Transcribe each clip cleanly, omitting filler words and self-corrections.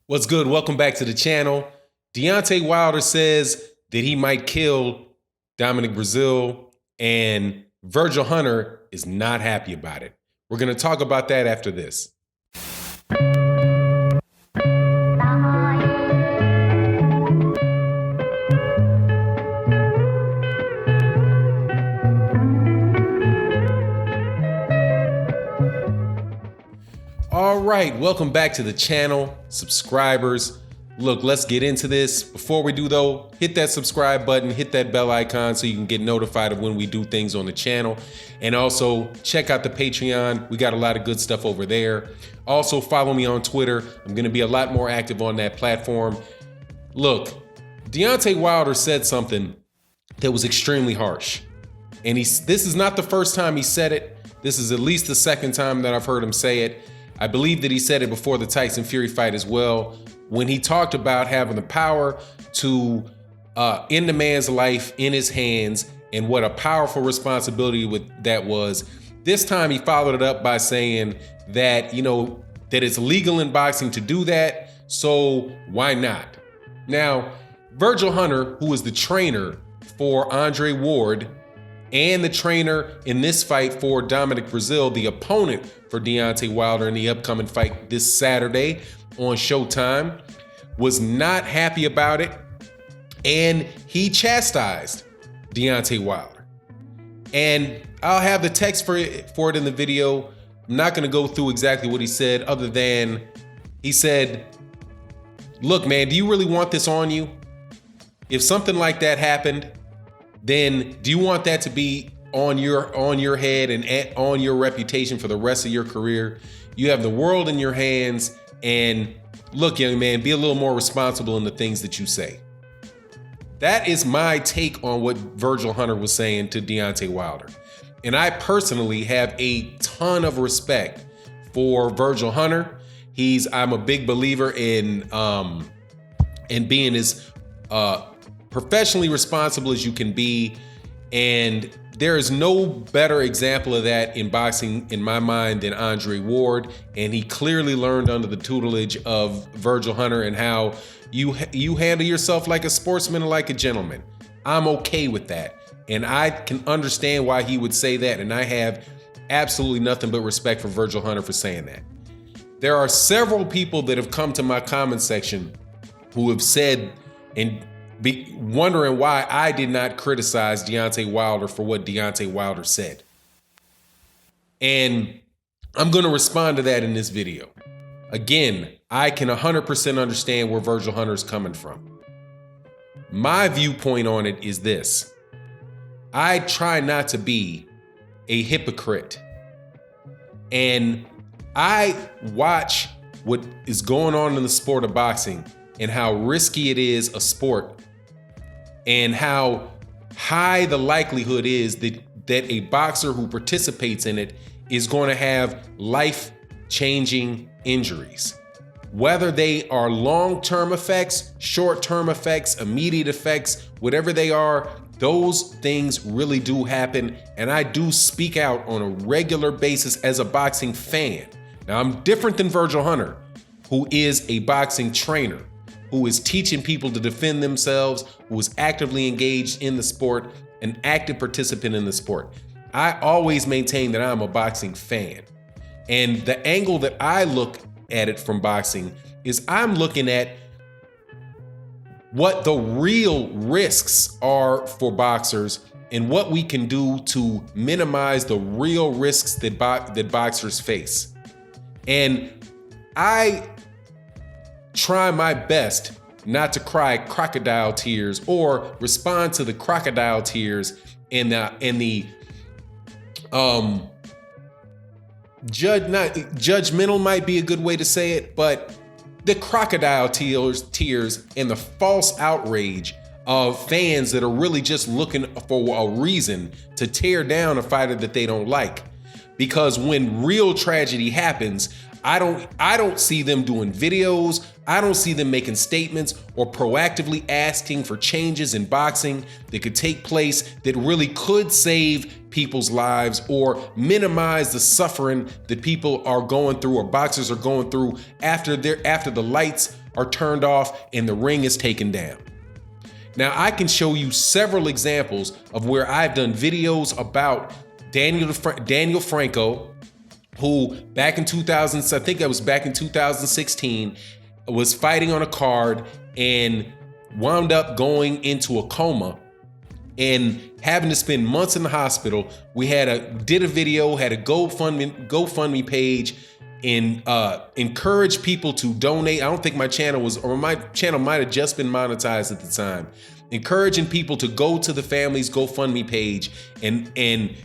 What's good? Welcome back to the channel. Deontay Wilder says that he might kill Dominic Breazeale, and Virgil Hunter is not happy about it. We're going to talk about that after this. All right, welcome back to the channel, subscribers. Look, let's get into this. Before we do though, hit that subscribe button, hit that bell icon so you can get notified of when we do things on the channel. And also check out the Patreon. We got a lot of good stuff over there. Also follow me on Twitter. I'm gonna be a lot more active on that platform. Look, Deontay Wilder said something that was extremely harsh. And this is not the first time he said it. This is at least the second time that I've heard him say it. I believe that he said it before the Tyson Fury fight as well, when he talked about having the power to end a man's life in his hands and what a powerful responsibility that was. This time he followed it up by saying that, that it's legal in boxing to do that, so why not? Now, Virgil Hunter, who is the trainer for Andre Ward and the trainer in this fight for Dominic Breazeale, the opponent for Deontay Wilder in the upcoming fight this Saturday on Showtime, was not happy about it, and he chastised Deontay Wilder. And I'll have the text for it in the video. I'm not going to go through exactly what he said, other than he said, look, man, do you really want this on you? If something like that happened, then do you want that to be on your head and on your reputation for the rest of your career? You have the world in your hands, and look, young man, be a little more responsible in the things that you say. That is my take on what Virgil Hunter was saying to Deontay Wilder. And I personally have a ton of respect for Virgil Hunter. I'm a big believer in being as professionally responsible as you can be. And there is no better example of that in boxing, in my mind, than Andre Ward. And he clearly learned under the tutelage of Virgil Hunter and how you handle yourself like a sportsman and like a gentleman. I'm okay with that. And I can understand why he would say that. And I have absolutely nothing but respect for Virgil Hunter for saying that. There are several people that have come to my comment section who have said and be wondering why I did not criticize Deontay Wilder for what Deontay Wilder said. And I'm going to respond to that in this video. Again, I can 100% understand where Virgil Hunter is coming from. My viewpoint on it is this. I try not to be a hypocrite. And I watch what is going on in the sport of boxing and how risky it is a sport, and how high the likelihood is that a boxer who participates in it is going to have life-changing injuries. Whether they are long-term effects, short-term effects, immediate effects, whatever they are, those things really do happen. And I do speak out on a regular basis as a boxing fan. Now, I'm different than Virgil Hunter, who is a boxing trainer, who is teaching people to defend themselves, who is actively engaged in the sport, an active participant in the sport. I always maintain that I'm a boxing fan. And the angle that I look at it from boxing is I'm looking at what the real risks are for boxers and what we can do to minimize the real risks that boxers face. And I try my best not to cry crocodile tears or respond to the crocodile tears and the judgmental might be a good way to say it, but the crocodile tears and the false outrage of fans that are really just looking for a reason to tear down a fighter that they don't like. Because when real tragedy happens, I don't see them doing videos. I don't see them making statements or proactively asking for changes in boxing that could take place that really could save people's lives or minimize the suffering that people are going through or boxers are going through after the lights are turned off and the ring is taken down. Now, I can show you several examples of where I've done videos about Daniel Franco, who back in 2016, was fighting on a card and wound up going into a coma and having to spend months in the hospital. We did a video, had a GoFundMe page, and encourage people to donate. I don't think my channel might have just been monetized at the time. Encouraging people to go to the family's GoFundMe page and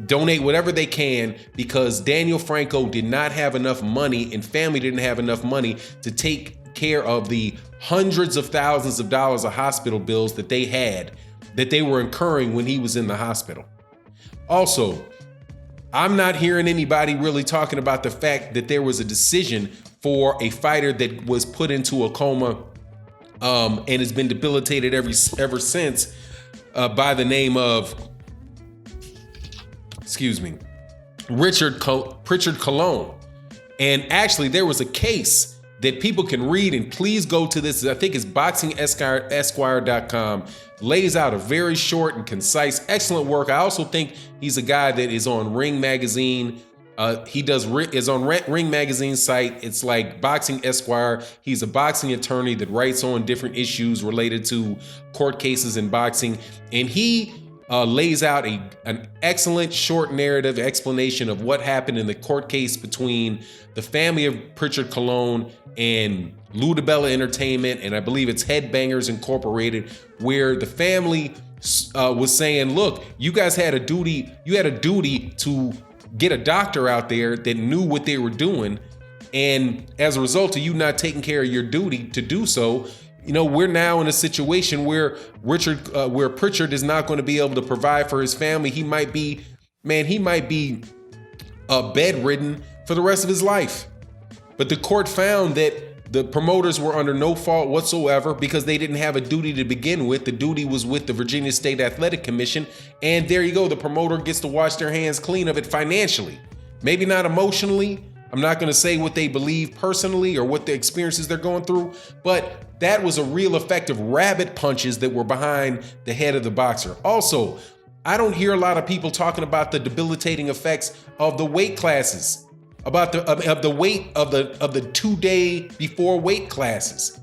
donate whatever they can, because Daniel Franco did not have enough money and family didn't have enough money to take care of the hundreds of thousands of dollars of hospital bills that they were incurring when he was in the hospital. Also, I'm not hearing anybody really talking about the fact that there was a decision for a fighter that was put into a coma and has been debilitated ever since by the name of, Prichard Cologne. And actually, there was a case that people can read, and please go to this. I think it's boxingesquire.com. Lays out a very short and concise, excellent work. I also think he's a guy that is on Ring Magazine. Is on Ring Magazine site. It's like Boxing Esquire. He's a boxing attorney that writes on different issues related to court cases in boxing. And he lays out an excellent short narrative explanation of what happened in the court case between the family of Prichard Cologne and Ludabella Entertainment, and I believe it's Headbangers Incorporated, where the family was saying, look, you guys had a duty to get a doctor out there that knew what they were doing. And as a result of you not taking care of your duty to do so, we're now in a situation where Prichard is not going to be able to provide for his family. He might be bedridden for the rest of his life. But the court found that the promoters were under no fault whatsoever because they didn't have a duty to begin with. The duty was with the Virginia State Athletic Commission. And there you go. The promoter gets to wash their hands clean of it financially. Maybe not emotionally. I'm not going to say what they believe personally or what the experiences they're going through, but that was a real effect of rabbit punches that were behind the head of the boxer. Also, I don't hear a lot of people talking about the debilitating effects of the weight classes, about the weight of the 2 day before weight classes,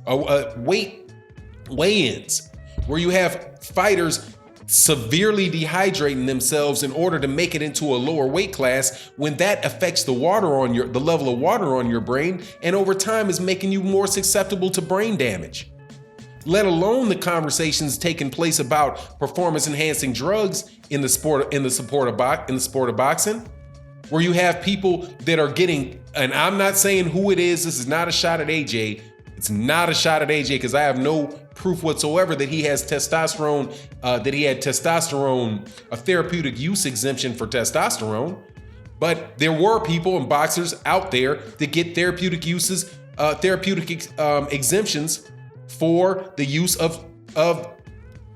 weigh-ins, where you have fighters severely dehydrating themselves in order to make it into a lower weight class, when that affects the level of water on your brain, and over time is making you more susceptible to brain damage. Let alone the conversations taking place about performance enhancing drugs in the sport of boxing, where you have people that are getting, and I'm not saying who it is. This is not a shot at AJ. It's not a shot at AJ because I have no proof whatsoever that he has testosterone, a therapeutic use exemption for testosterone. But there were people and boxers out there that get therapeutic exemptions for the use of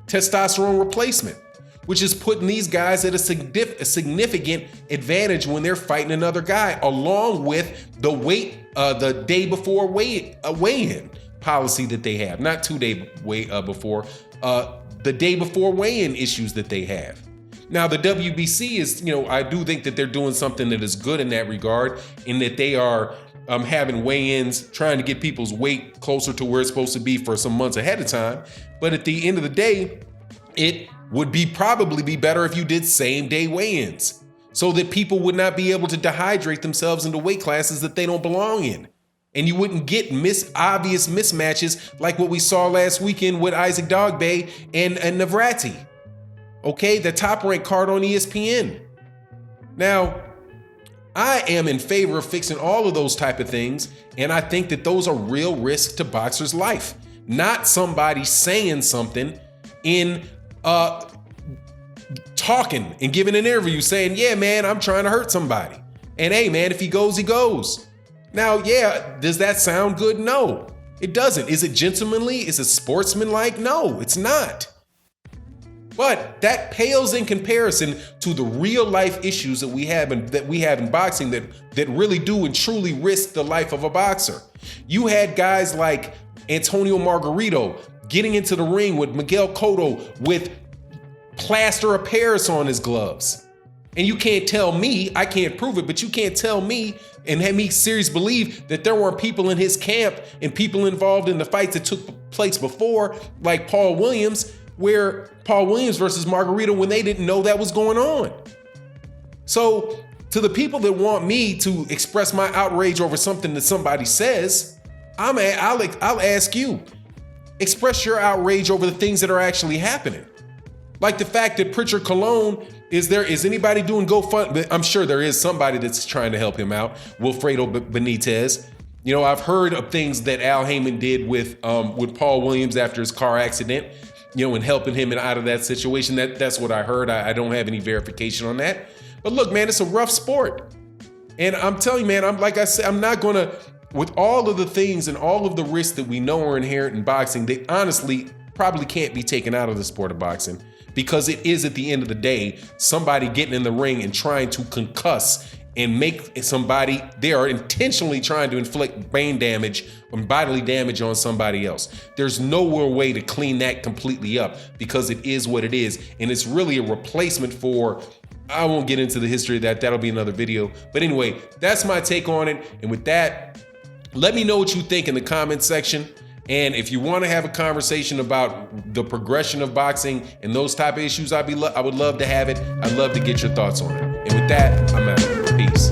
testosterone replacement, which is putting these guys at a significant advantage when they're fighting another guy, along with the day before weigh-in policy that they have. Not 2 day before, the day before weigh-in issues that they have. Now, the WBC is, I do think that they're doing something that is good in that regard, in that they are having weigh-ins, trying to get people's weight closer to where it's supposed to be for some months ahead of time. But at the end of the day, it would probably be better if you did same day weigh-ins, so that people would not be able to dehydrate themselves into weight classes that they don't belong in. And you wouldn't get obvious mismatches like what we saw last weekend with Isaac Dogboe and Navrati. Okay, the top-ranked card on ESPN. Now, I am in favor of fixing all of those type of things, and I think that those are real risks to boxers' life. Not somebody saying something in talking and giving an interview saying, yeah, man, I'm trying to hurt somebody. And hey, man, if he goes, he goes. Now, yeah, does that sound good? No, it doesn't. Is it gentlemanly? Is it sportsmanlike? No, it's not. But that pales in comparison to the real life issues that we have in boxing that really do and truly risk the life of a boxer. You had guys like Antonio Margarito getting into the ring with Miguel Cotto with plaster of Paris on his gloves. And you can't tell me, I can't prove it, but you can't tell me and have me seriously believe that there weren't people in his camp and people involved in the fights that took place before, like Paul Williams, where Paul Williams versus Margarito, when they didn't know that was going on. So to the people that want me to express my outrage over something that somebody says, I'll ask you, express your outrage over the things that are actually happening. Like the fact that Prichard Cologne, is anybody doing GoFundMe? I'm sure there is somebody that's trying to help him out. Wilfredo Benitez. You know, I've heard of things that Al Heyman did with Paul Williams after his car accident, you know, and helping him out of that situation. That's what I heard. I don't have any verification on that. But look, man, it's a rough sport. And I'm telling you, man, like I said, I'm not gonna, with all of the things and all of the risks that we know are inherent in boxing, they honestly probably can't be taken out of the sport of boxing. Because it is, at the end of the day, somebody getting in the ring and trying to concuss and make somebody, they are intentionally trying to inflict brain damage or bodily damage on somebody else. There's no way to clean that completely up because it is what it is. And it's really a replacement for, I won't get into the history of that. That'll be another video. But anyway, that's my take on it. And with that, let me know what you think in the comment section. And if you want to have a conversation about the progression of boxing and those type of issues, I would love to have it. I'd love to get your thoughts on it. And with that, I'm out. Peace.